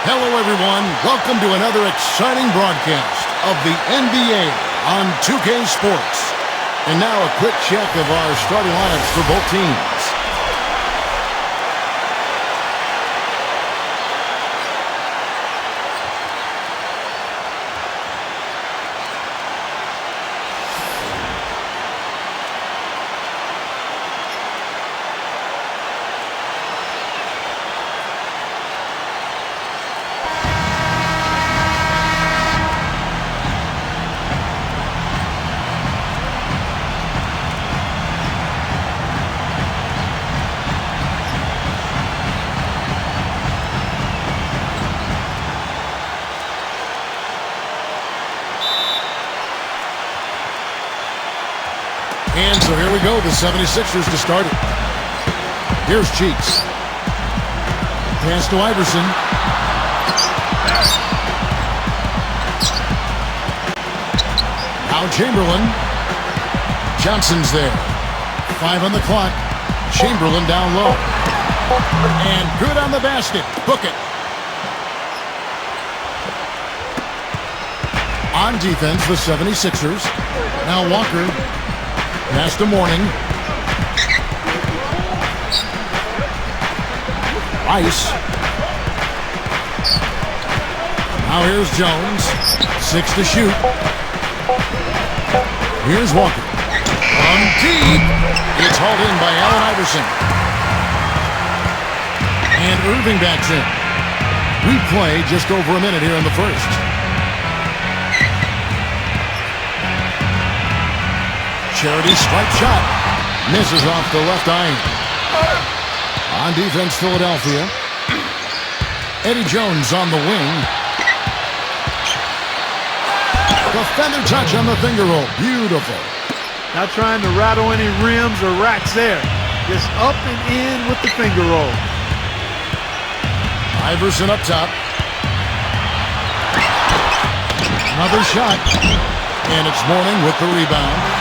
Hello, everyone. Welcome to another exciting broadcast of the NBA on 2K Sports. And now a quick check of our starting lineups for both teams. And so here we go, the 76ers to start it. Here's Cheeks. Pass to Iverson. Now Chamberlain. Johnson's there. 5 on the clock. Chamberlain down low. And good on the basket. Book it. On defense, the 76ers. Now Walker. Pass to Morning. Rice. Now here's Jones. 6 to shoot. Here's Walker. From deep. It's hauled in by Allen Iverson. And Irving backs in. We play just over a minute here in the first. Charity stripe shot. Misses off the left iron. On defense, Philadelphia. Eddie Jones on the wing. Defender touch on the finger roll. Beautiful. Not trying to rattle any rims or racks there. Just up and in with the finger roll. Iverson up top. Another shot. And it's Morning with the rebound.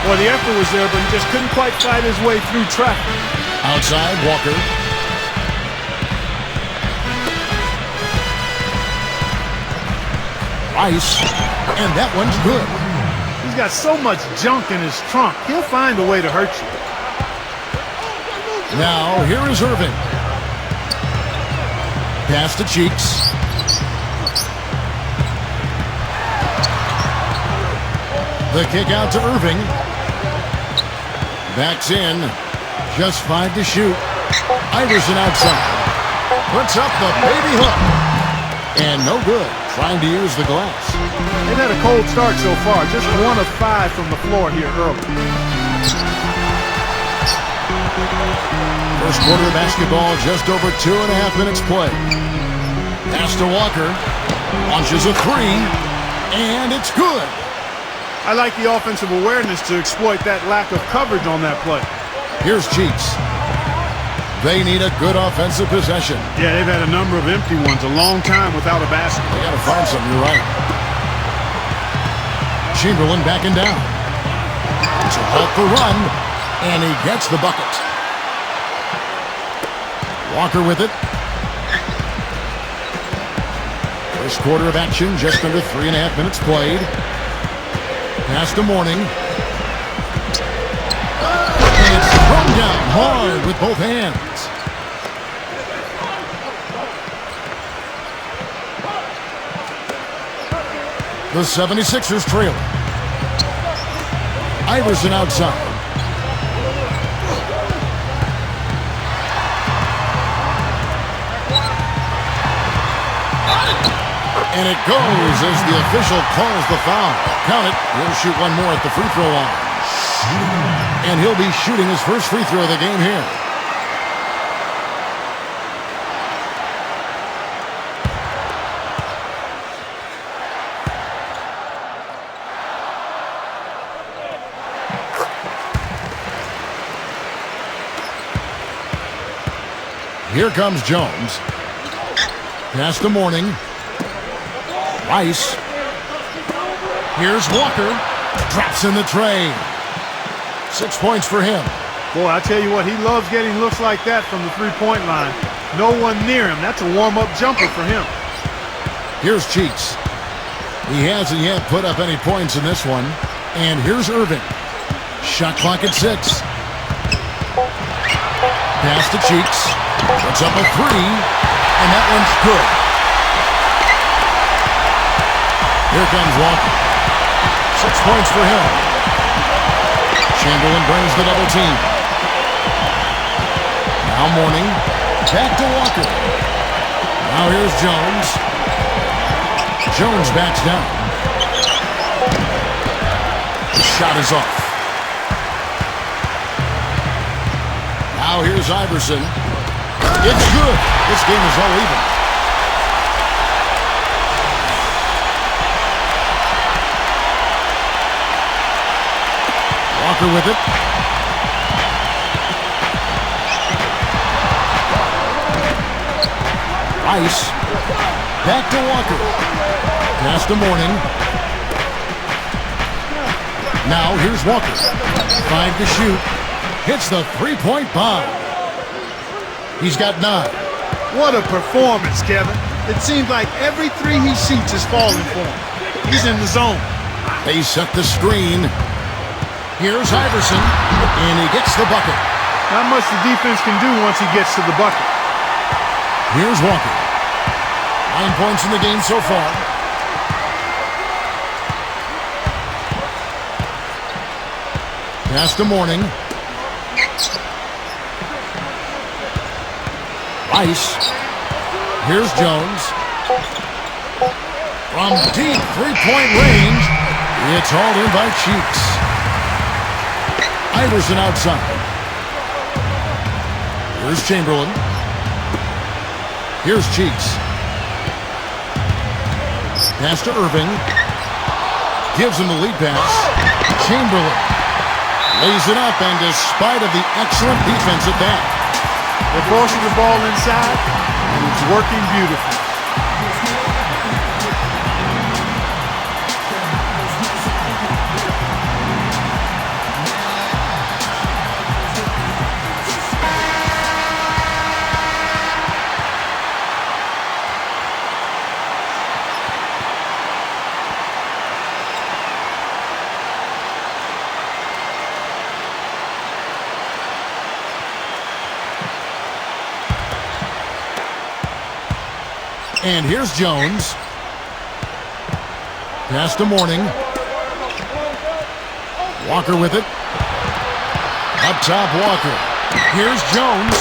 Well, the effort was there, but he just couldn't quite fight his way through traffic. Outside, Walker. Rice. And that one's good. He's got so much junk in his trunk. He'll find a way to hurt you. Now, here is Irving. Pass to Cheeks. The kick out to Irving. Backs in. Just 5 to shoot. Iverson outside. Puts up the baby hook. And no good. Trying to use the glass. They've had a cold start so far. Just 1 of 5 from the floor here early. First quarter of basketball, just over 2.5 minutes play. Pass to Walker. Launches a 3. And it's good. I like the offensive awareness to exploit that lack of coverage on that play. Here's Cheeks. They need a good offensive possession. Yeah, they've had a number of empty ones, a long time without a basket. They got to find something, you're right. Chamberlain backing down. To halt the run, and he gets the bucket. Walker with it. First quarter of action, just under 3.5 minutes played. Pass to Morning. And it's thrown down hard with both hands. The 76ers trail. Iverson outside. And it goes as the official calls the foul. Count it. He'll shoot one more at the free throw line. And he'll be shooting his first free throw of the game here. Here comes Jones. Pass to Morning. Rice. Here's Walker. Drops in the tray. 6 points for him. Boy, I tell you what, he loves getting looks like that from the three-point line. No one near him. That's a warm-up jumper for him. Here's Cheeks. He hasn't yet put up any points in this one. And here's Irving. Shot clock at 6. Pass to Cheeks. Puts up a 3. And that one's good. Here comes Walker. 6 points for him. Chamberlain brings the double team. Now Mourning. Back to Walker. Now here's Jones. Jones backs down. The shot is off. Now here's Iverson. It's good. This game is all even. Walker with it. Ice. Back to Walker. Pass to Mourning. Now here's Walker. 5 to shoot. Hits the three-point bomb. He's got 9. What a performance, Kevin. It seems like every three he shoots is falling for him. He's in the zone. They set the screen. Here's Iverson, and he gets the bucket. Not much the defense can do once he gets to the bucket. Here's Walker. 9 points in the game so far. Pass to Mourning. Ice. Here's Jones. From deep three-point range, it's hauled in by Cheeks. Iverson outside. Here's Chamberlain. Here's Cheeks. Pass to Irving. Gives him the lead pass. Chamberlain lays it up, and despite of the excellent defense at that, they're forcing the ball inside, and it's working beautifully. And here's Jones. Pass to Mourning. Walker with it. Up top, Walker. Here's Jones.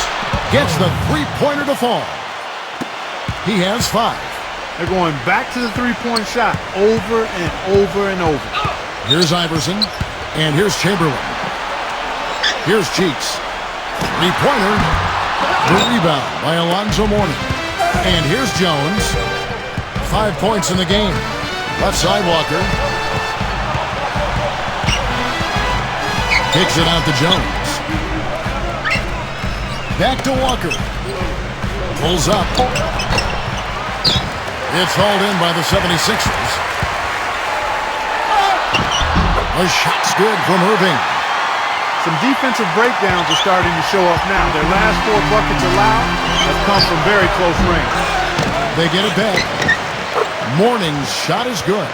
Gets the three-pointer to fall. He has 5. They're going back to the three-point shot over and over and over. Here's Iverson. And here's Chamberlain. Here's Cheeks. Three-pointer. The rebound by Alonzo Mourning. And here's Jones. 5 points in the game. Left side, Walker. Kicks it out to Jones. Back to Walker. Pulls up. It's hauled in by the 76ers. A shot's good from Irving. Some defensive breakdowns are starting to show up now. Their last 4 buckets allowed have come from very close range. They get it back. Mourning's shot is good.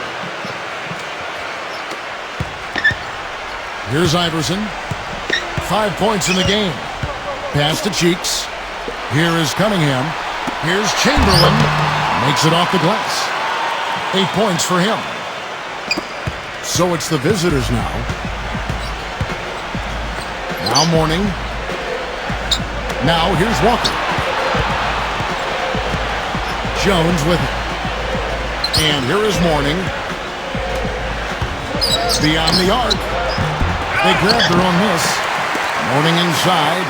Here's Iverson. 5 points in the game. Pass to Cheeks. Here is Cunningham. Here's Chamberlain. Makes it off the glass. 8 points for him. So it's the visitors now. Now Mourning. Now here's Walker. Jones with it. And here is Mourning. Beyond the arc. They grab their own miss. Mourning inside.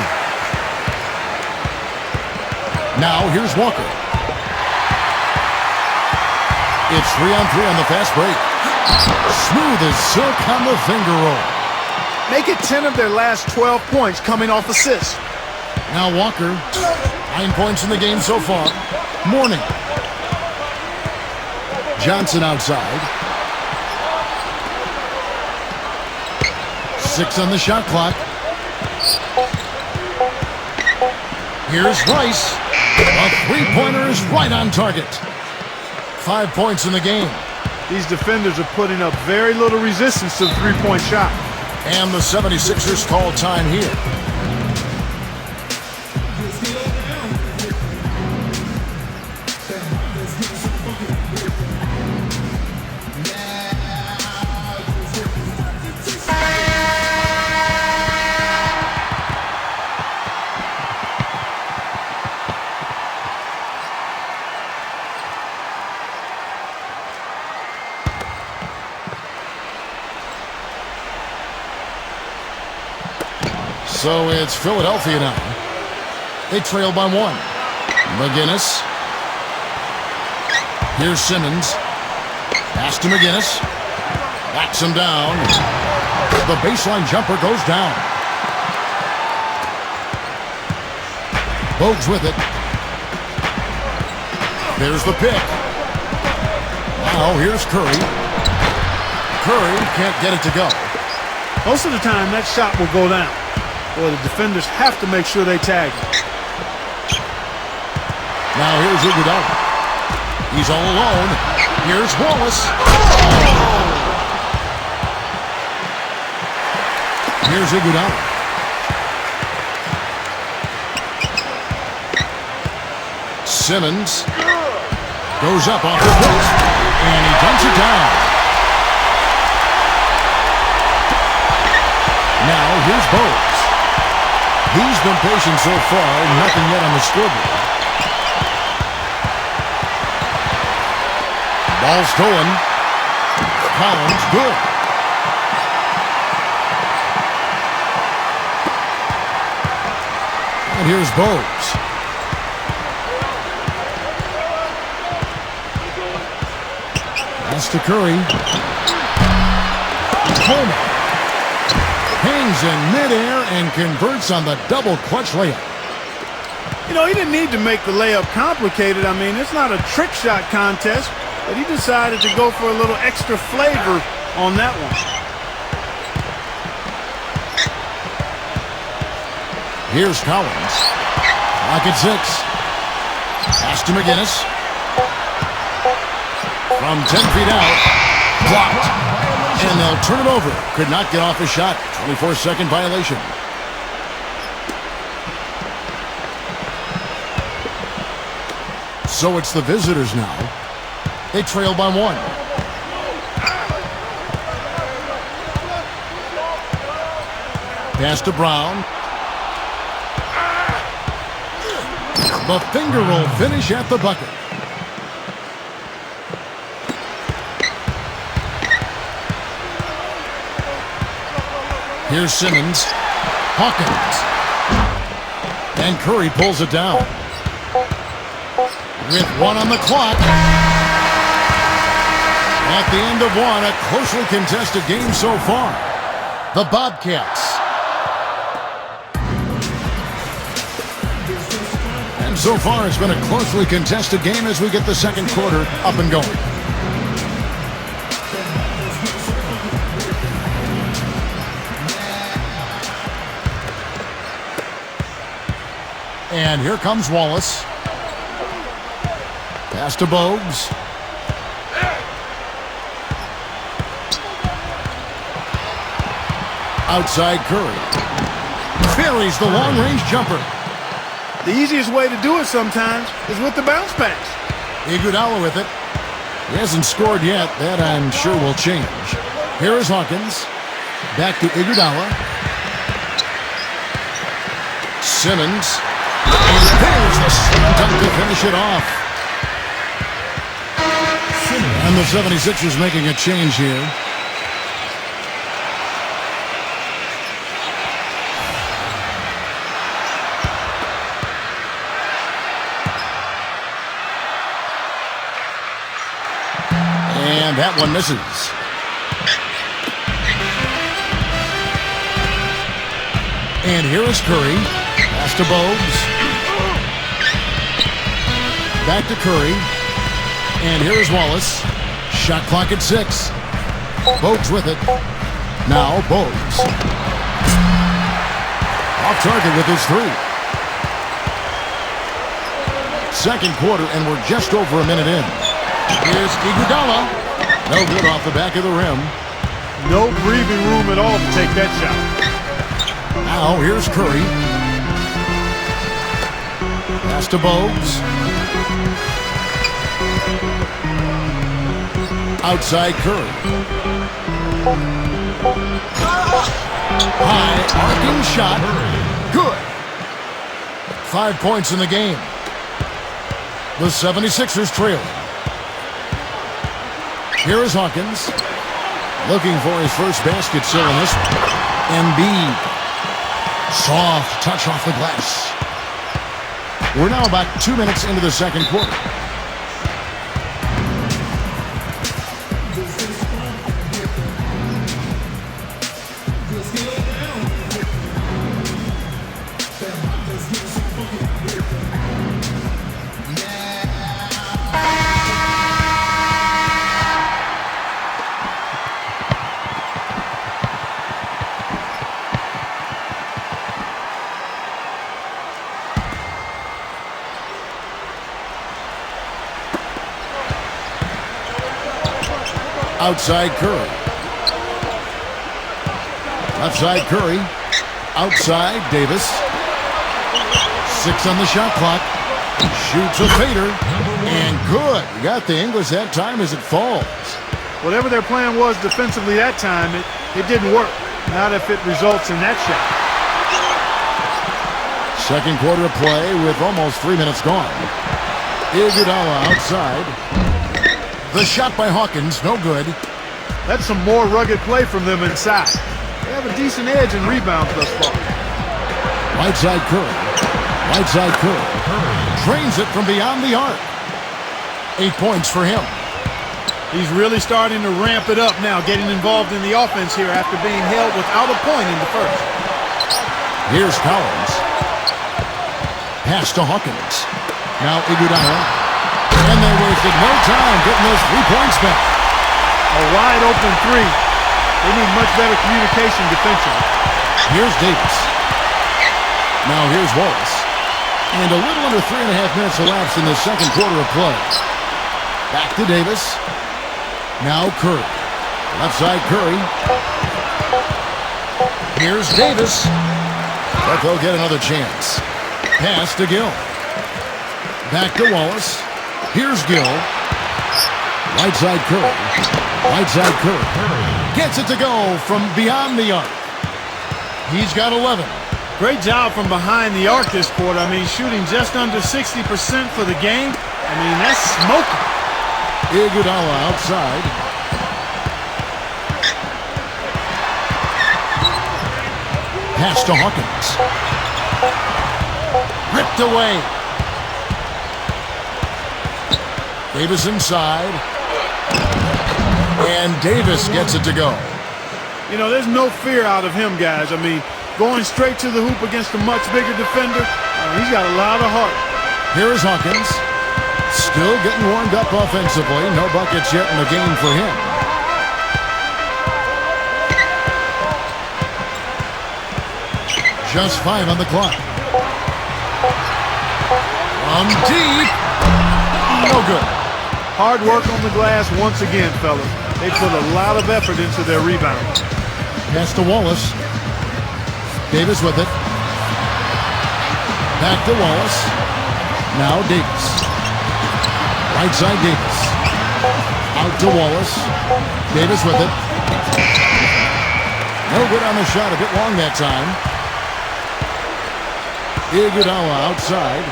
Now here's Walker. It's 3-on-3 on the fast break. Smooth as silk on the finger roll. Make it 10 of their last 12 points coming off assists. Now Walker. 9 points in the game so far. Mourning. Johnson outside. 6 on the shot clock. Here's Rice. A three-pointer is right on target. 5 points in the game. These defenders are putting up very little resistance to the three-point shot. And the 76ers call time here. So it's Philadelphia now. They trail by 1. McGinnis. Here's Simmons. Pass to McGinnis. Backs him down. The baseline jumper goes down. Bogues with it. There's the pick. Now here's Curry. Curry can't get it to go. Most of the time, that shot will go down. Well, the defenders have to make sure they tag him. Now here's Iguodala. He's all alone. Here's Wallace. Here's Iguodala. Simmons goes up off the post, and he dumps it down. Now here's Bogues. He's been patient so far, nothing yet on the scoreboard. Ball stolen. Collins, good. And here's Bogues. Pass to Curry. Coleman hangs in midair and converts on the double clutch layup. You know, he didn't need to make the layup complicated. I mean, it's not a trick shot contest, but he decided to go for a little extra flavor on that one. Here's Collins. Lock at 6. Pass to McGinnis. From 10 feet out. Blocked. And they'll turn it over. Could not get off a shot. 24-second violation. So it's the visitors now. They trail by 1. Pass to Brown. The finger roll finish at the bucket. Here's Simmons. Hawkins. And Curry pulls it down. With 1 on the clock. At the end of 1, a closely contested game so far. The Bobcats. And so far, it's been a closely contested game as we get the second quarter up and going. And here comes Wallace. Pass to Bogues. Outside Curry. Buries the long-range jumper. The easiest way to do it sometimes is with the bounce pass. Iguodala with it. He hasn't scored yet. That, I'm sure, will change. Here is Hawkins. Back to Iguodala. Simmons. And there's the slam dunk to finish it off. And the 76ers making a change here. And that one misses. And here is Curry. Pass to Bogues. Back to Curry. And here is Wallace. Shot clock at 6. Bogues with it. Now Bogues. Off target with his 3. Second quarter, and we're just over a minute in. Here's Iguodala. No good off the back of the rim. No breathing room at all to take that shot. Now here's Curry. Pass to Bogues. Outside Curry. High arcing shot. Good. 5 points in the game. The 76ers trail. Here is Hawkins. Looking for his first basket still in this one. Embiid. Soft touch off the glass. We're now about 2 minutes into the second quarter. Outside Curry. Left side Curry. Outside Davis. 6 on the shot clock. Shoots a fader. And good. You got the English that time as it falls. Whatever their plan was defensively that time, it didn't work. Not if it results in that shot. Second quarter of play with almost 3 minutes gone. Iguodala outside. The shot by Hawkins, no good. That's some more rugged play from them inside. They have a decent edge in rebounds thus far. Right side Curry. Right side Curry. Drains it from beyond the arc. 8 points for him. He's really starting to ramp it up now, getting involved in the offense here after being held without a point in the first. Here's Collins. Pass to Hawkins. Now Iguodala. And they wasted no time getting those 3 points back. A wide open three. They need much better communication defensively. Here's Davis. Now here's Wallace. And a little under 3.5 minutes elapsed in the second quarter of play. Back to Davis. Now Curry. Left side Curry. Here's Davis. But they'll get another chance. Pass to Gill. Back to Wallace. Here's Gill. Right side Curry. Right side Curry. Gets it to go from beyond the arc. He's got 11. Great job from behind the arc this quarter. I mean, shooting just under 60% for the game. I mean, that's smoking. Iguodala outside. Pass to Hawkins. Ripped away. Davis inside. And Davis gets it to go. You know, there's no fear out of him, guys. I mean, going straight to the hoop against a much bigger defender, he's got a lot of heart. Here is Hawkins. Still getting warmed up offensively. No buckets yet in the game for him. Just 5 on the clock. From deep. No good. Hard work on the glass once again, fellas. They put a lot of effort into their rebound. Pass to Wallace. Davis with it. Back to Wallace. Now Davis. Right side Davis. Out to Wallace. Davis with it. No good on the shot. A bit long that time. Iguodala outside.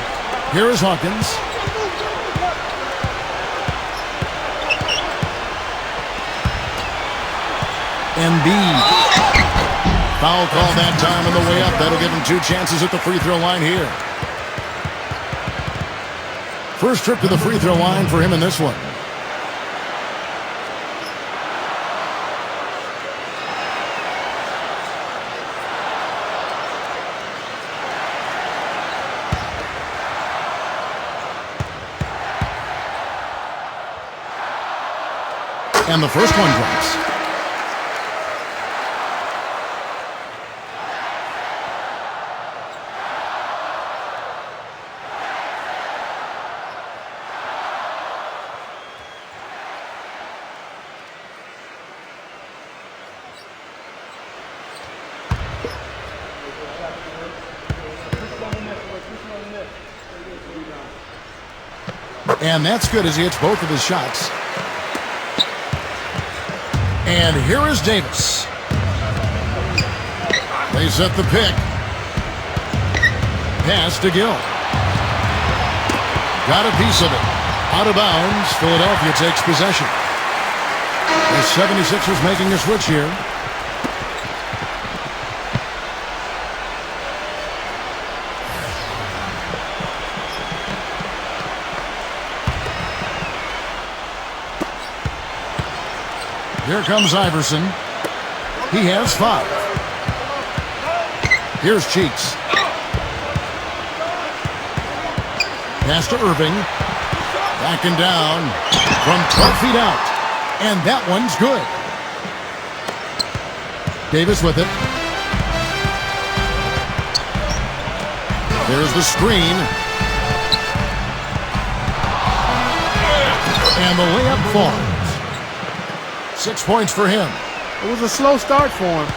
Here is Hawkins. Embiid. Foul call that time on the way up. That'll give him 2 chances at the free throw line here. First trip to the free throw line for him in this one. And the first one drops. And that's good as he hits both of his shots. And here is Davis. They set the pick. Pass to Gill. Got a piece of it. Out of bounds. Philadelphia takes possession. The 76ers making a switch here. Here comes Iverson. He has 5. Here's Cheeks. Pass to Irving. Backing down from 12 feet out. And that one's good. Davis with it. There's the screen. And the layup falls. 6 points for him. It was a slow start for him,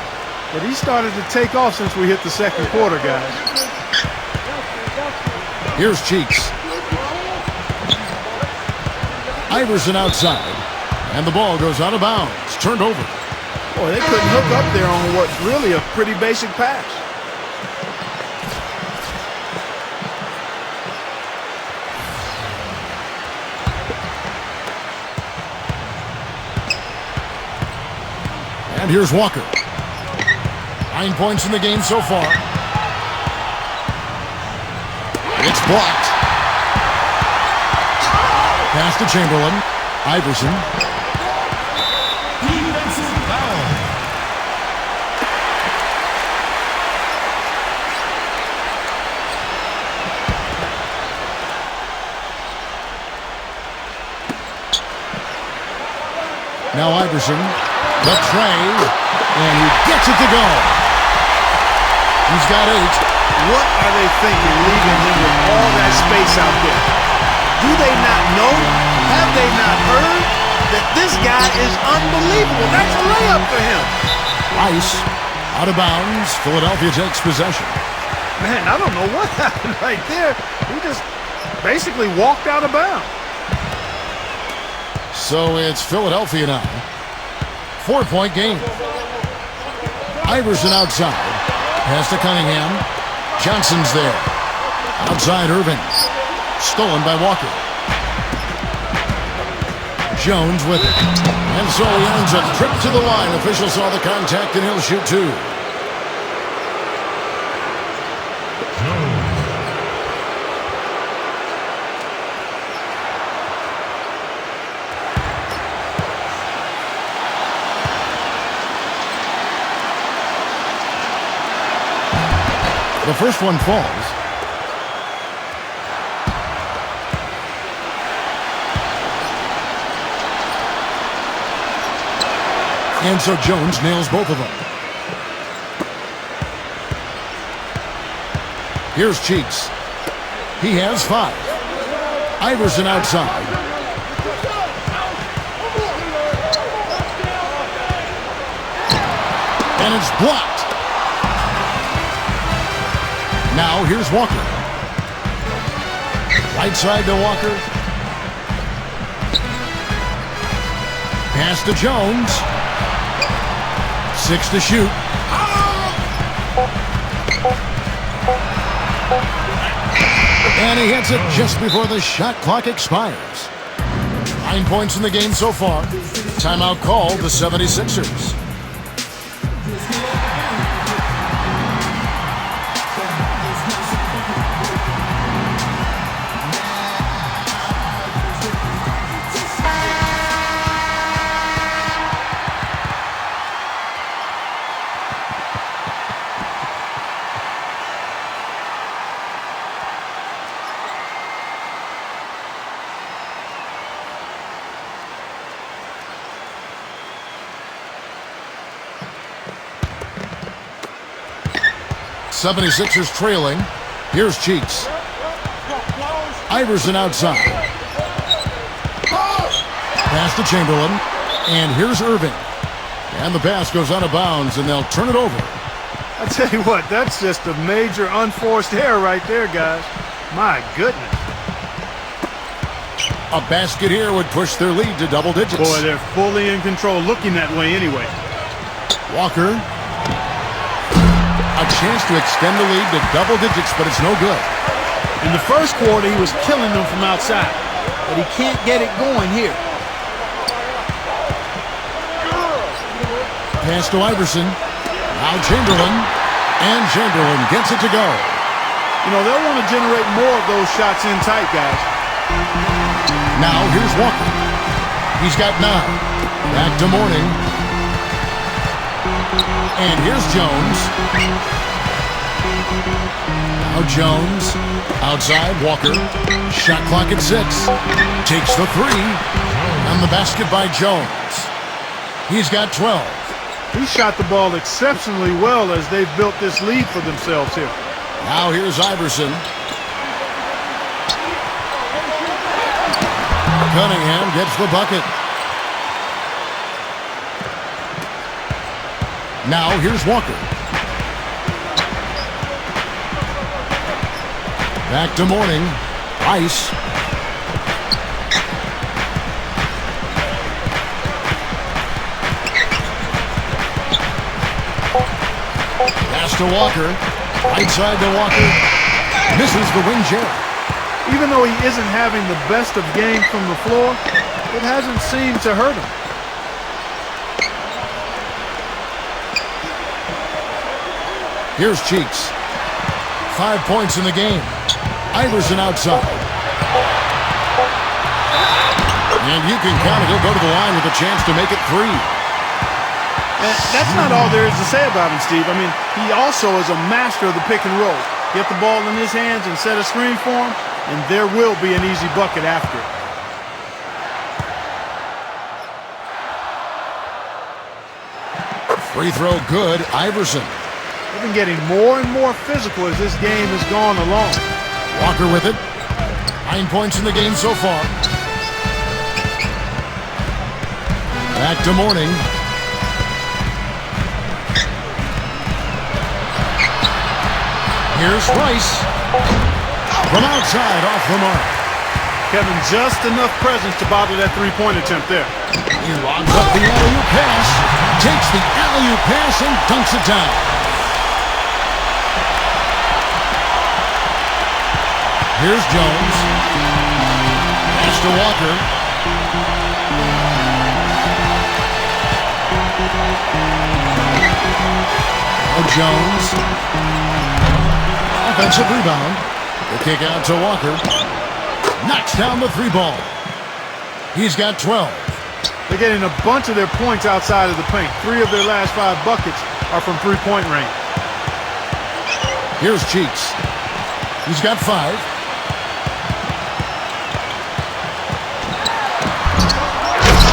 but he started to take off since we hit the second quarter, guys. Here's Cheeks. Iverson outside, and the ball goes out of bounds. Turned over. Boy, they couldn't hook up there on what's really a pretty basic pass. And here's Walker. 9 points in the game so far. It's blocked. Pass to Chamberlain. Iverson. Defensive foul. Now Iverson. The tray, and he gets it to go. He's got 8. What are they thinking leaving him with all that space out there? Do they not know? Have they not heard that this guy is unbelievable? That's a layup for him. Ice, out of bounds. Philadelphia takes possession. Man, I don't know what happened right there. He just basically walked out of bounds. So it's Philadelphia now. 4-point game. Iverson outside. Pass to Cunningham. Johnson's there. Outside Irving. Stolen by Walker. Jones with it. And so he earns a trip to the line. Official saw the contact and he'll shoot 2. The first one falls. And so Jones nails both of them. Here's Cheeks. He has 5. Iverson outside. And it's blocked. Now here's Walker. Right side to Walker. Pass to Jones. 6 to shoot. And he hits it just before the shot clock expires. 9 points in the game so far. Timeout called the 76ers. '76ers trailing. Here's Cheeks. Iverson outside. Pass to Chamberlain. And here's Irving. And the pass goes out of bounds, and they'll turn it over. I tell you what, that's just a major unforced error right there, guys. My goodness. A basket here would push their lead to double digits. Boy, they're fully in control, looking that way anyway. Walker. A chance to extend the lead to double digits, but it's no good. In the first quarter, he was killing them from outside, but he can't get it going here. Pass to Iverson. Now Chamberlain. And Chamberlain gets it to go. You know, they'll want to generate more of those shots in tight, guys. Now here's Walker. He's got 9. Back to Mourning. And here's Jones. Now Jones. Outside, Walker. Shot clock at 6. Takes the 3. And the basket by Jones. He's got 12. He shot the ball exceptionally well as they've built this lead for themselves here. Now here's Iverson. Cunningham gets the bucket. Now here's Walker. Back to Mourning. Rice. Pass to Walker. Right side to Walker. Misses the wing chair. Even though he isn't having the best of games from the floor, it hasn't seemed to hurt him. Here's Cheeks. 5 points in the game. Iverson outside. And you can count it. He'll go to the line with a chance to make it 3. And that's not all there is to say about him, Steve. I mean, he also is a master of the pick and roll. Get the ball in his hands and set a screen for him, and there will be an easy bucket after. Free throw good. Iverson. They've been getting more and more physical as this game has gone along. Walker with it. 9 points in the game so far. Back to Mourning. Here's Rice. From outside, off the mark. Kevin, just enough presence to bother that three-point attempt there. He lobs up the alley-oop pass. Takes the alley-oop pass and dunks it down. Here's Jones. Pass to Walker. Now Jones. Offensive rebound. The kick out to Walker. Knocks down the 3 ball. He's got 12. They're getting a bunch of their points outside of the paint. 3 of their last 5 buckets are from three-point range. Here's Cheeks. He's got 5.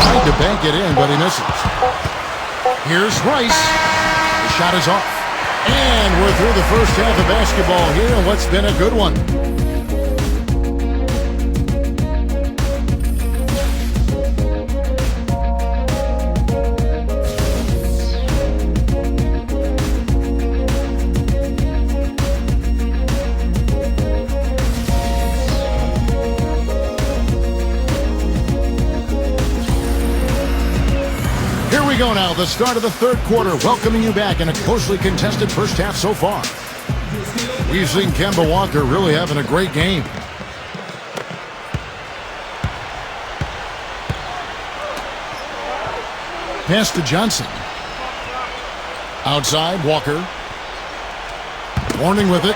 Trying to bank it in, but he misses. Here's Rice. The shot is off. And we're through the first half of basketball here in what's been a good one. Here we go now, the start of the third quarter, welcoming you back in a closely contested first half so far. We've seen Kemba Walker really having a great game. Pass to Johnson. Outside, Walker. Warning with it.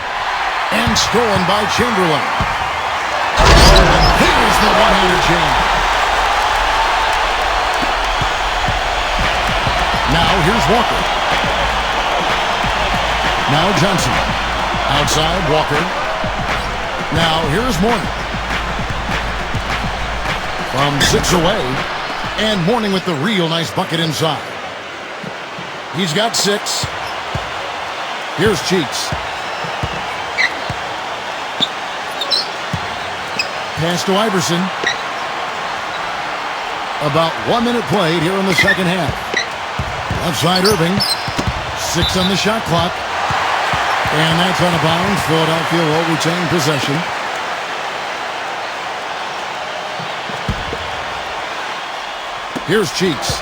And stolen by Chamberlain. Here's the one-handed jam. Now here's Walker. Now Johnson. Outside, Walker. Now here's Mourning. From 6 away. And Mourning with the real nice bucket inside. He's got 6. Here's Cheeks. Pass to Iverson. About 1 minute played here in the second half. Left side Irving. 6 on the shot clock. And that's out of bounds. Philadelphia will retain possession. Here's Cheeks.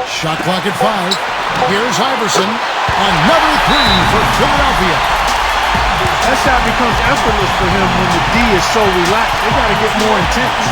Shot clock at 5. Here's Iverson. Another 3 for Philadelphia. That shot becomes effortless for him when the D is so relaxed. They got to get more intense.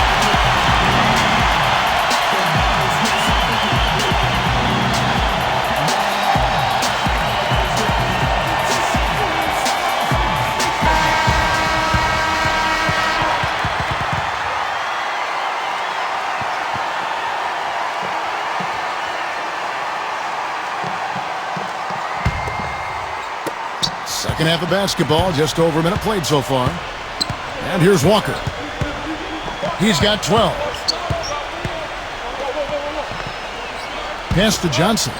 Second half of basketball, just over a minute played so far. And here's Walker. He's got 12. Pass to Johnson.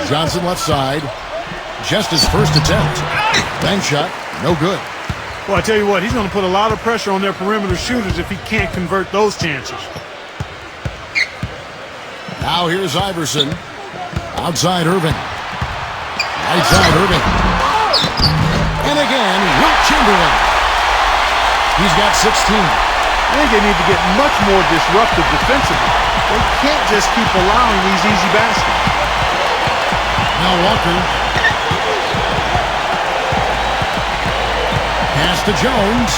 Johnson left side. Just his first attempt. Bank shot, no good. Well, I tell you what, he's going to put a lot of pressure on their perimeter shooters if he can't convert those chances. Now here's Iverson. Outside Irving. Right side Irving. And again, Wilt Chamberlain. He's got 16. I think they need to get much more disruptive defensively. They can't just keep allowing these easy baskets. Now Walker. Pass to Jones.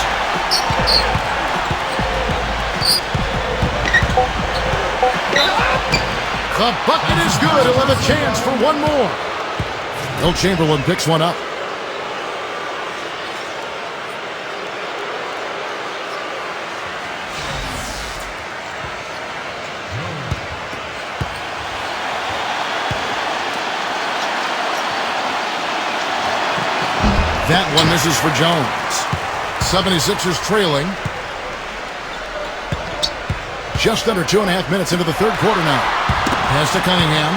The bucket is good. He'll have a chance for one more. Wilt Chamberlain picks one up. That one misses for Jones. 76ers trailing. Just under 2.5 minutes into the third quarter now. Pass to Cunningham.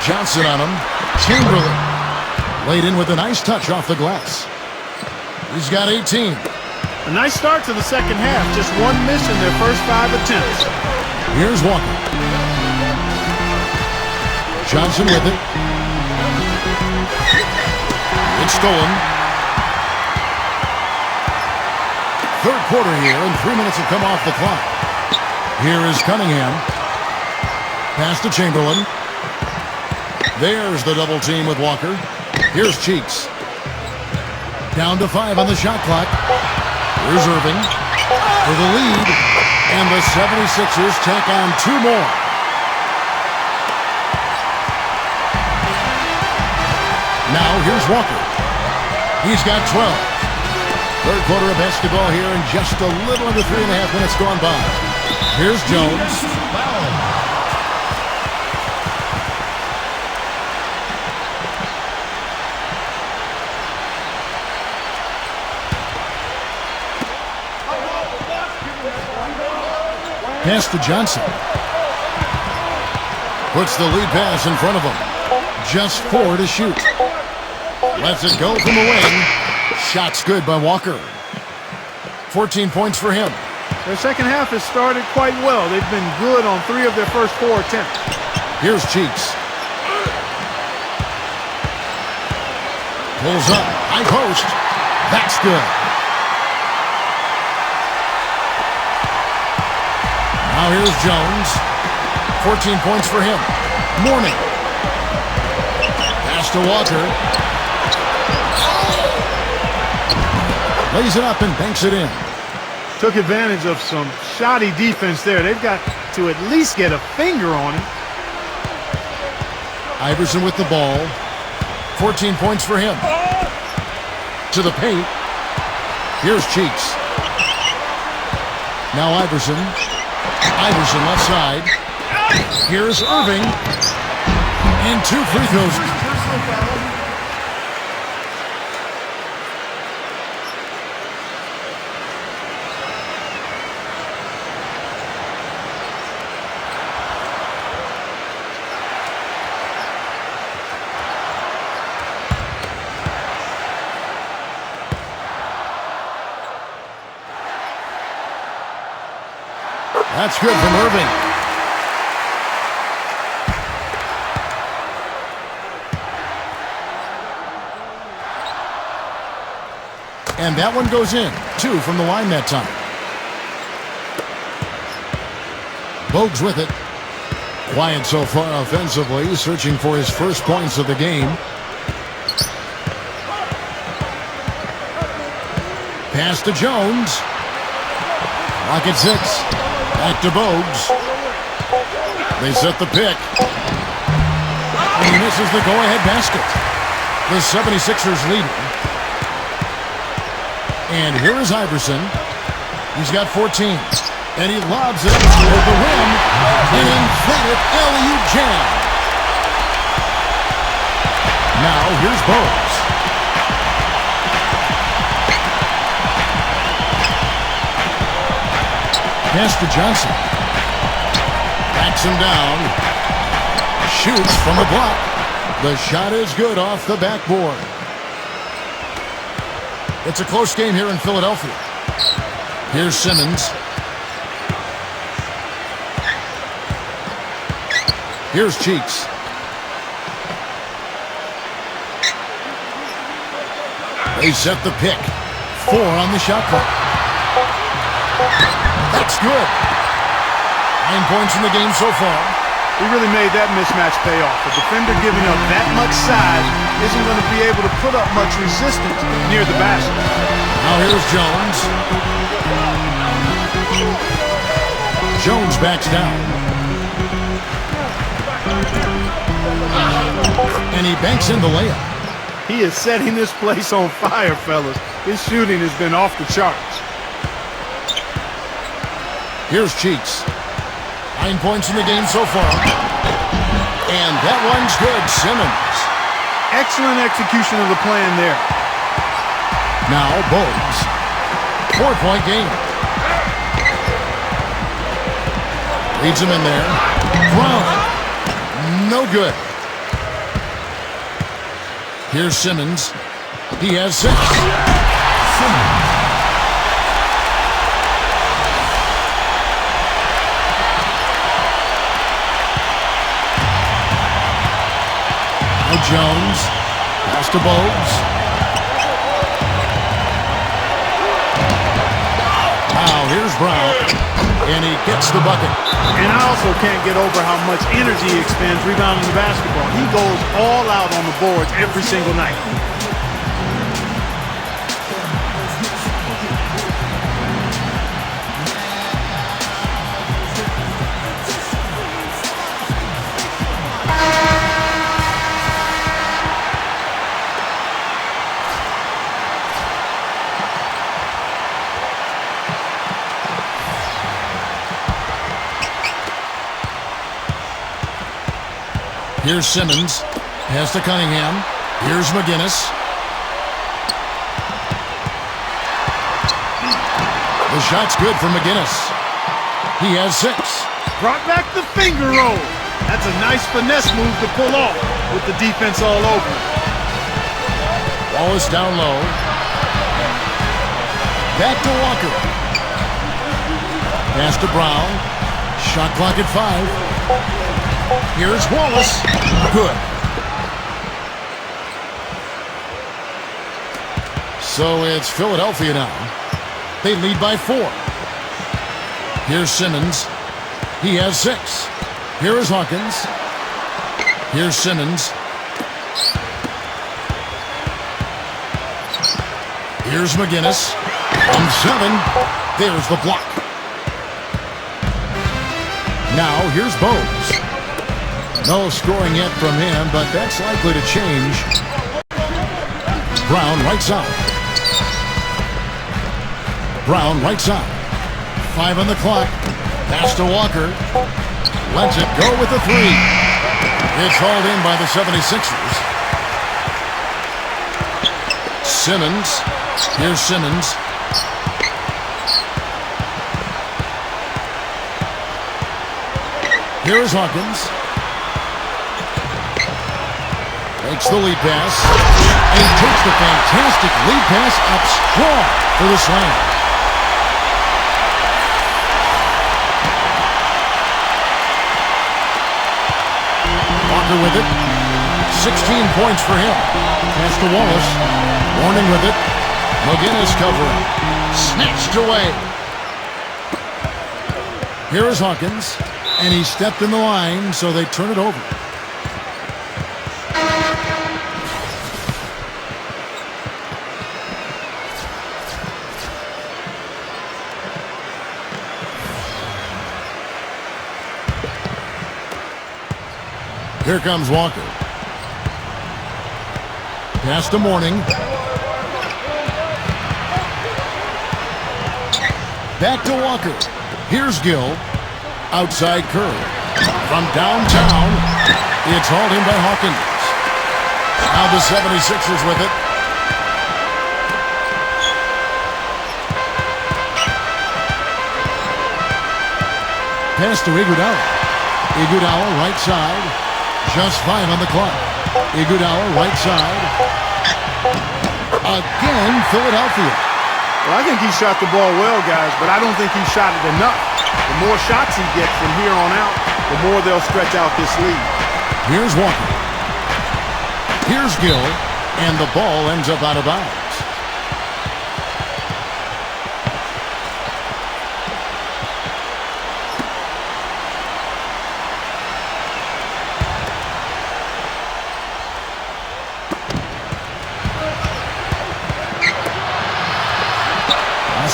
Johnson on him. Chamberlain. Laid in with a nice touch off the glass. He's got 18. A nice start to the second half. Just one miss in their first 5 attempts. Here's Walker. Johnson with it. It's stolen. Third quarter here, and 3 minutes have come off the clock. Here is Cunningham. Pass to Chamberlain. There's the double team with Walker. Here's Cheeks. Down to 5 on the shot clock. Here's Irving for the lead. And the 76ers tack on 2 more. Now here's Walker. He's got 12. Third quarter of basketball here, and just a little under 3.5 minutes gone by. Here's Jones. Pass to Johnson. Puts the lead pass in front of him. Just 4 to shoot. Lets it go from the wing. Shot's good by Walker. 14 points for him. Their second half has started quite well. They've been good on 3 of their first 4 attempts. Here's Cheeks. Pulls up. High post. That's good. Now here's Jones. 14 points for him. Morning. Pass to Walker. Lays it up and banks it in. Took advantage of some shoddy defense there. They've got to at least get a finger on it. Iverson with the ball. 14 points for him. To the paint. Here's Cheeks. Now Iverson. Iverson left side. Here's Irving. And 2 free throws. That's good from Irving. And that one goes in. 2 from the line that time. Bogues with it. Quiet so far offensively, searching for his first points of the game. Pass to Jones. Clock at 6. Back to Bogues. They set the pick. And he misses the go-ahead basket. The 76ers lead. And here is Iverson. He's got 14. And he lobs it at the rim. An inflated alley-oop jam. Now here's Bogues. Pass to Johnson. Backs him down. Shoots from the block. The shot is good off the backboard. It's a close game here in Philadelphia. Here's Simmons. Here's Cheeks. They set the pick. 4 on the shot clock. That's good. 9 points in the game so far. He really made that mismatch pay off. A defender giving up that much size isn't going to be able to put up much resistance near the basket. Now here's Jones. Jones backs down. And he banks in the layup. He is setting this place on fire, fellas. His shooting has been off the charts. Here's Cheeks. 9 points in the game so far. And that one's good. Simmons. Excellent execution of the plan there. Now Bogues. 4-point game. Leads him in there. Brown. No good. Here's Simmons. He has 6. Simmons. Now Jones. Pass to Bogues. Now here's Brown. And he gets the bucket. And I also can't get over how much energy he expends rebounding the basketball. He goes all out on the boards every single night. Here's Simmons. Pass to Cunningham. Here's McGinnis. The shot's good for McGinnis. He has 6. Brought back the finger roll. That's a nice finesse move to pull off with the defense all over. Wallace down low. Back to Walker. Pass to Brown. Shot clock at 5. Here's Wallace. Good. So it's Philadelphia now. They lead by 4. Here's Simmons. He has 6. Here is Hawkins. Here's Simmons. Here's McGinnis. From 7. There's the block. Now here's Bogues. No scoring yet from him, but that's likely to change. Brown right side. Brown right side. 5 on the clock. Pass to Walker. Lets it go with the 3. It's hauled in by the 76ers. Simmons. Here's Simmons. Here is Hawkins. Makes the lead pass. And he takes the fantastic lead pass up strong for the slam. Walker with it. 16 points for him. Pass to Wallace. Warning with it. McGinnis covering. Snatched away. Here is Hawkins. And he stepped in the line, so they turn it over. Here comes Walker. Pass to Mourning. Back to Walker. Here's Gill. Outside Curry. From downtown, it's hauled in by Hawkins. Now the 76ers with it. Pass to Iguodala. Iguodala right side. Just 5 on the clock. Iguodala right side. Again, Philadelphia. Well, I think he shot the ball well, guys, but I don't think he shot it enough. The more shots he gets from here on out, the more they'll stretch out this lead. Here's Walker. Here's Gill, and the ball ends up out of bounds.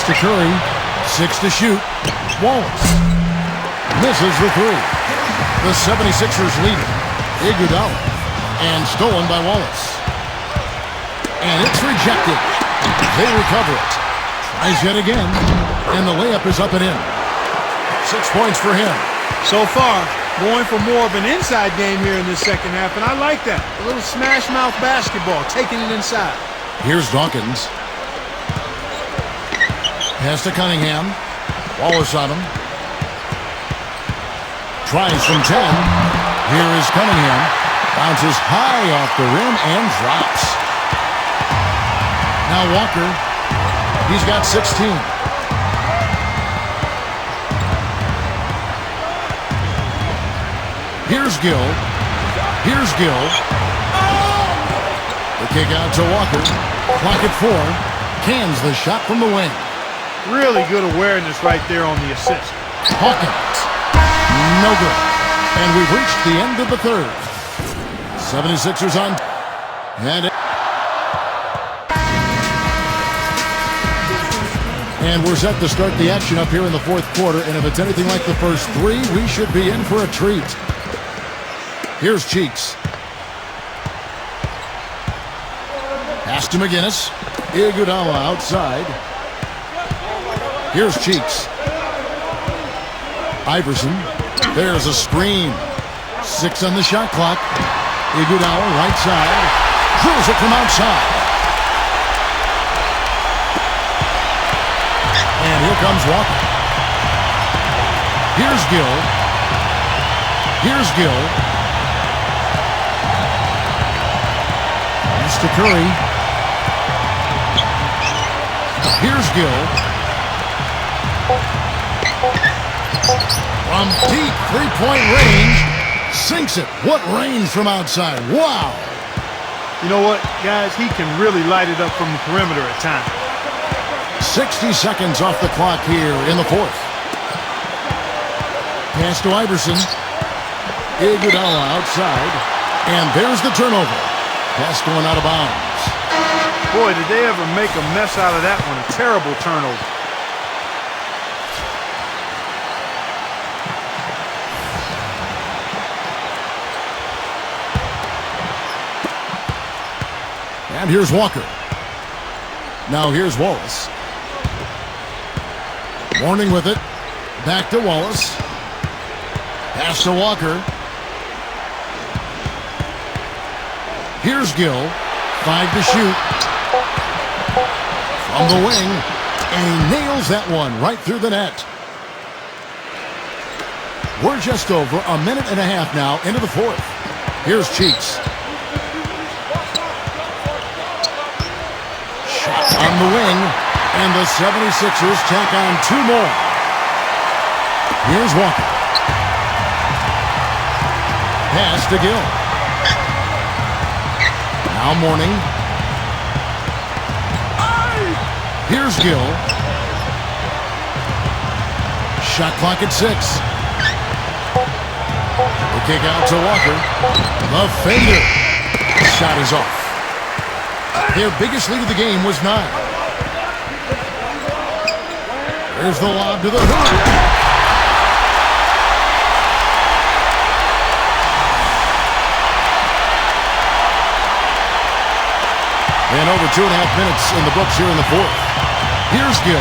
To Curry, 6 to shoot. Wallace misses the 3. The 76ers lead it. Iguodala, and stolen by Wallace. And it's rejected. They recover it. Tries yet again, and the layup is up and in. 6 points for him. So far, going for more of an inside game here in this second half, and I like that. A little smash mouth basketball, taking it inside. Here's Dawkins. Pass to Cunningham. Wallace on him. Tries from 10. Here is Cunningham. Bounces high off the rim and drops. Now Walker. He's got 16. Here's Gill. Here's Gill. The kick out to Walker. Clock at 4. Cans the shot from the wing. Really good awareness right there on the assist. Hawkins. No good. And we've reached the end of the third. 76ers on. And we're set to start the action up here in the fourth quarter. And if it's anything like the first 3, we should be in for a treat. Here's Cheeks. Pass to McGinnis. Iguodala outside. Here's Cheeks. Iverson. There's a screen. 6 on the shot clock. Iguodala right side. Drills it from outside. And here comes Walker. Here's Gill. Here's Gill. Pass to Curry. Here's Gill. From deep three-point range, sinks it. What range from outside. Wow. You know what, guys? He can really light it up from the perimeter at times. 60 seconds off the clock here in the fourth. Pass to Iverson. Iguodala outside. And there's the turnover. Pass going out of bounds. Boy, did they ever make a mess out of that one. A terrible turnover. And here's Walker. Now here's Wallace. Mourning with it. Back to Wallace. Pass to Walker. Here's Gill. 5 to shoot. From the wing. And he nails that one right through the net. We're just over a minute and a half now into the fourth. Here's Cheeks. On the wing, and the 76ers tack on 2 more. Here's Walker. Pass to Gill. Now Mourning. Here's Gill. Shot clock at 6. The kick out to Walker. The fader. Shot is off. Their biggest lead of the game was 9. There's the lob to the hoop. And over 2.5 minutes in the books here in the fourth. Here's Gill.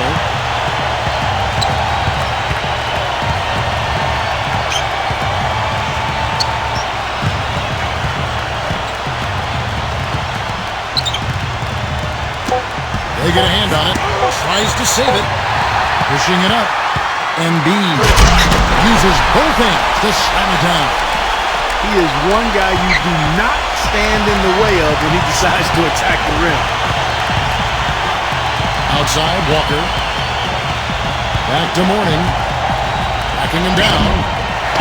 They get a hand on it. Tries to save it. Pushing it up. Embiid uses both hands to slam it down. He is one guy you do not stand in the way of when he decides to attack the rim. Outside, Walker. Back to Mourning. Backing him down.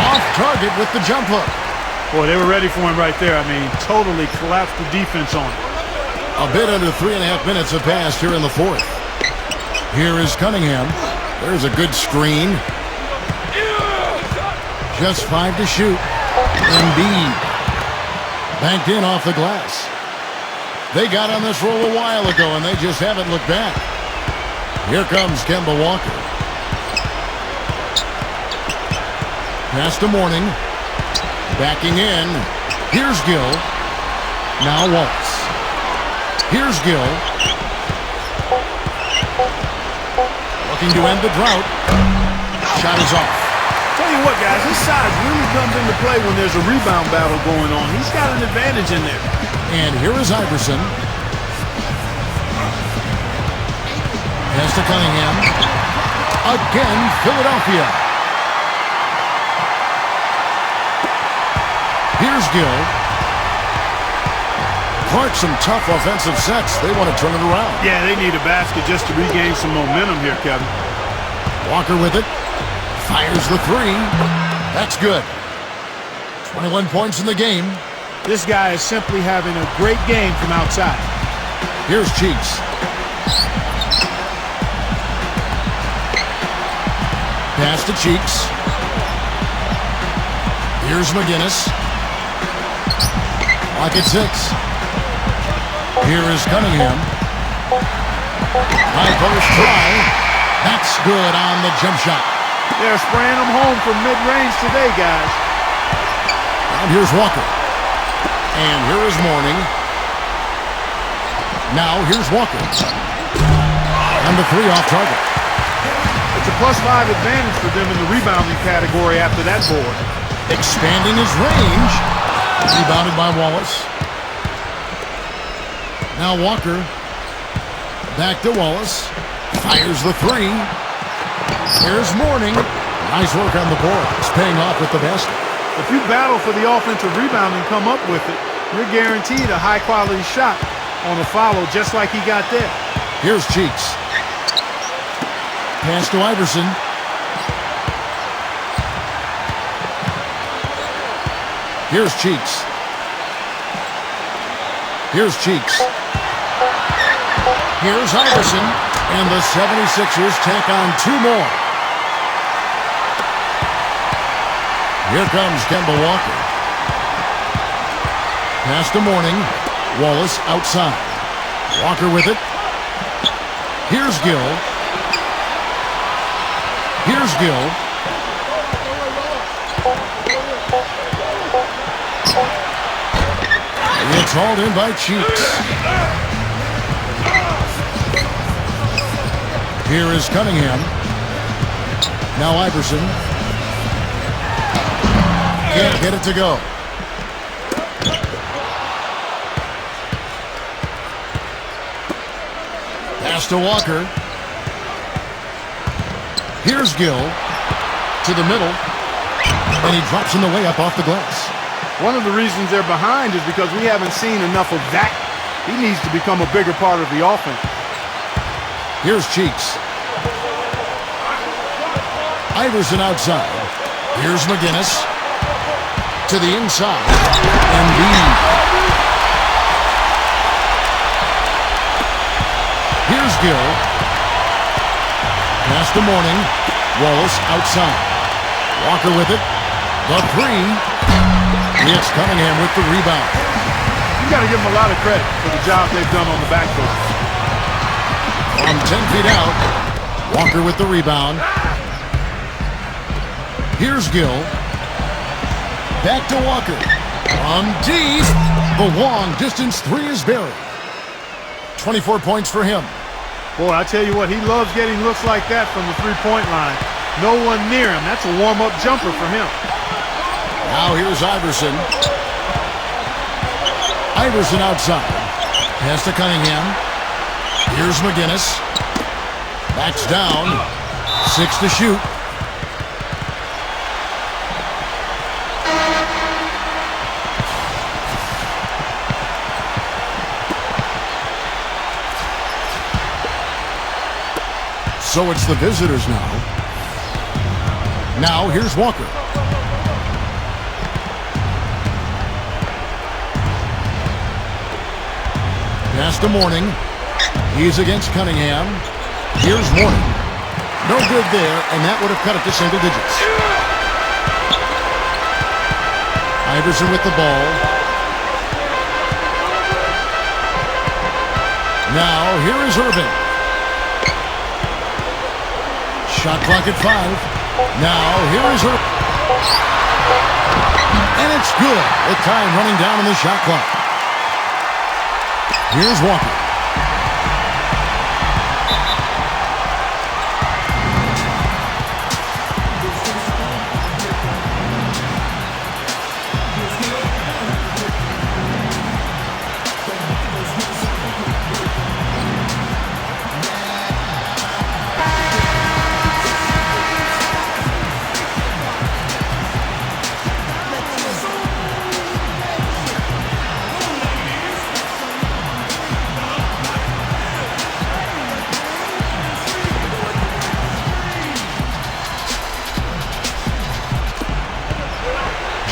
Off target with the jump hook. Boy, they were ready for him right there. I mean, totally collapsed the defense on him. A bit under 3.5 minutes have passed here in the fourth. Here is Cunningham. There's a good screen. Just 5 to shoot. Embiid. Banked in off the glass. They got on this roll a while ago, and they just haven't looked back. Here comes Kemba Walker. Pass to Mourning. Backing in. Here's Gill. Now Wallace. Here's Gill. Looking to end the drought. Shot is off. Tell you what, guys, his size really comes into play when there's a rebound battle going on. He's got an advantage in there. And here is Iverson. Pass to Cunningham. Again, Philadelphia. Here's Gill. Clark, some tough offensive sets. They want to turn it around. Yeah, they need a basket just to regain some momentum here, Kevin. Walker with it. Fires the three. That's good. 21 points in the game. This guy is simply having a great game from outside. Here's Cheeks. Pass to Cheeks. Here's McGinnis. Lock at 6. Here is Cunningham. High post try. That's good on the jump shot. They're spraying them home from mid-range today, guys. And here's Walker. And here is Mourning. Now here's Walker. And the 3 off target. It's a +5 advantage for them in the rebounding category after that board. Expanding his range. Rebounded by Wallace. Now Walker. Back to Wallace. Fires the 3. Here's Mourning. Nice work on the board. It's paying off with the basket. If you battle for the offensive rebound and come up with it, you're guaranteed a high-quality shot on a follow just like he got there. Here's Cheeks. Pass to Iverson. Here's Cheeks. Here's Cheeks. Here's Iverson. And the 76ers take on 2 more. Here comes Kemba Walker. Pass to Mourning. Wallace outside. Walker with it. Here's Gill. Here's Gill. It's hauled in by Cheeks. Here is Cunningham. Now Iverson. Can't get it to go. Pass to Walker. Here's Gill. To the middle. And he drops in the way up off the glass. One of the reasons they're behind is because we haven't seen enough of that. He needs to become a bigger part of the offense. Here's Cheeks. Iverson outside. Here's McGinnis. To the inside. Embiid. Here's Gill. Pass to Mourning. Wallace outside. Walker with it. The three. It's Cunningham with the rebound. You got to give them a lot of credit for the job they've done on the backcourt. From 10 feet out, Walker with the rebound. Here's Gill. Back to Walker. From deep. The long distance three is buried. 24 points for him. Boy, I tell you what, he loves getting looks like that from the three-point line. No one near him. That's a warm-up jumper for him. Now here's Iverson. Iverson outside. Pass to Cunningham. Here's McGinnis. Backs down. 6 to shoot. So it's the visitors now. Now here's Walker. Pass to Mourning. He's against Cunningham. Here's Mourning. No good there, and that would have cut it to single digits. Iverson with the ball. Now here is Irving. Shot clock at 5. Now here is Irving. And it's good. The time running down on the shot clock. Here's Walker.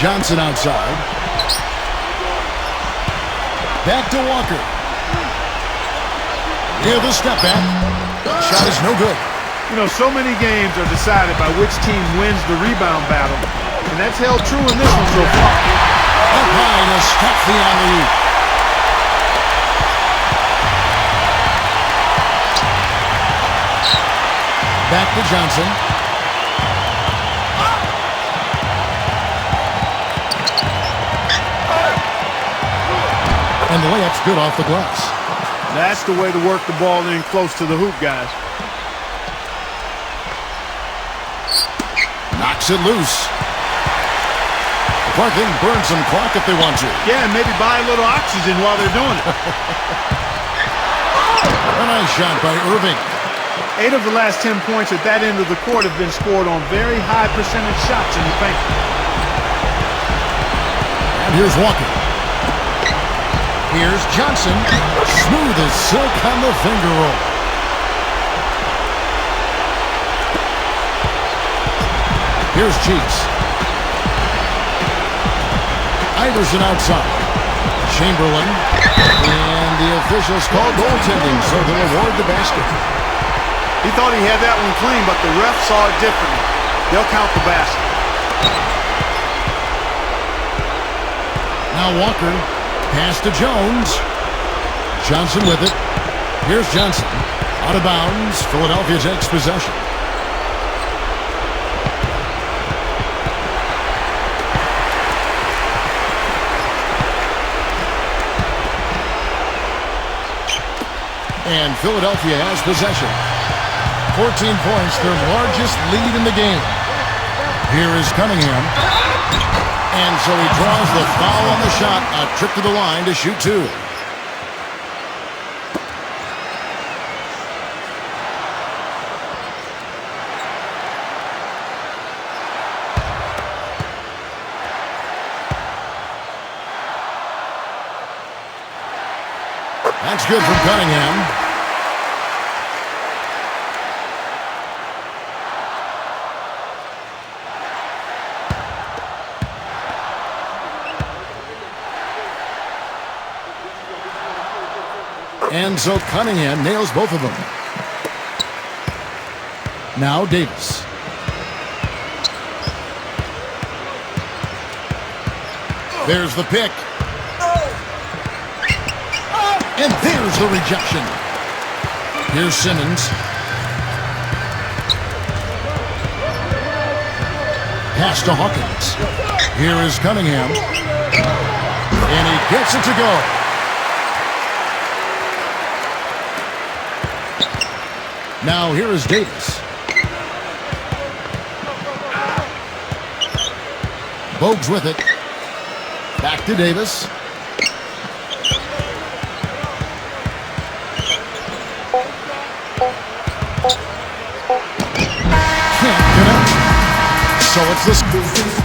Johnson outside. Back to Walker. Near the step back. Shot is no good. You know, so many games are decided by which team wins the rebound battle, and that's held true in this one so far. Up high to stop the alley-oop. Back to Johnson. And the layup's good off the glass. That's the way to work the ball in close to the hoop, guys. Knocks it loose. Parking burn some clock if they want to. Yeah, and maybe buy a little oxygen while they're doing it. A nice shot by Irving. 8 of the last 10 points at that end of the court have been scored on very high percentage shots in the paint. And here's Walker. Here's Johnson. Smooth as silk on the finger roll. Here's Cheeks. Iverson outside. Chamberlain. And the officials call goaltending, so they'll award the basket. He thought he had that one clean, but the ref saw it differently. They'll count the basket. Now Walker. Pass to Jones. Johnson with it. Here's Johnson. Out of bounds. Philadelphia takes possession. And Philadelphia has possession. 14 points, their largest lead in the game. Here is Cunningham. And so he draws the foul on the shot. A trip to the line to shoot 2. That's good from Cunningham. And so Cunningham nails both of them. Now Davis. There's the pick. And there's the rejection. Here's Simmons. Pass to Hawkins. Here is Cunningham. And he gets it to go. Now here is Davis. Bogues with it. Back to Davis. Can't connect. So it's this.